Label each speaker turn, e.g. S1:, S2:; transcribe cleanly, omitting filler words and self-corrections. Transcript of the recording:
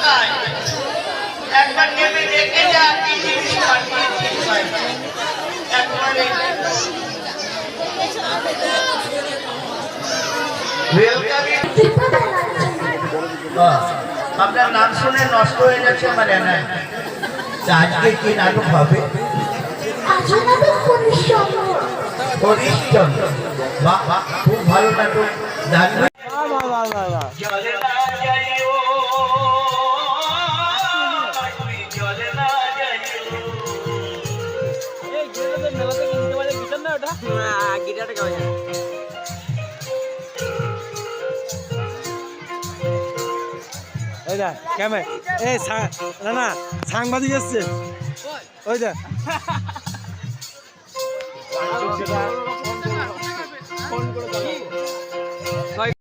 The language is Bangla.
S1: রাস্তায় একবার নেমে দেখে যা কি জিনিস পাঠিয়েছিস একবারে আপনার নাম শুনে নষ্ট হয়ে যাচ্ছে আমার এনাই আজকে কি নাটক হবে হরিশচন্দ্র বাহ বাহ খুব ভালো নাটক জানবে জলে না যাইও জলে না যাইও এই গিটারটা মেলাতে কিনতে পারে গিটার না ওটা না গিটারটা কেমন জানো
S2: ওই দা কেমন এই না না সাংবাদিক এসছে ওই দা ফোন করে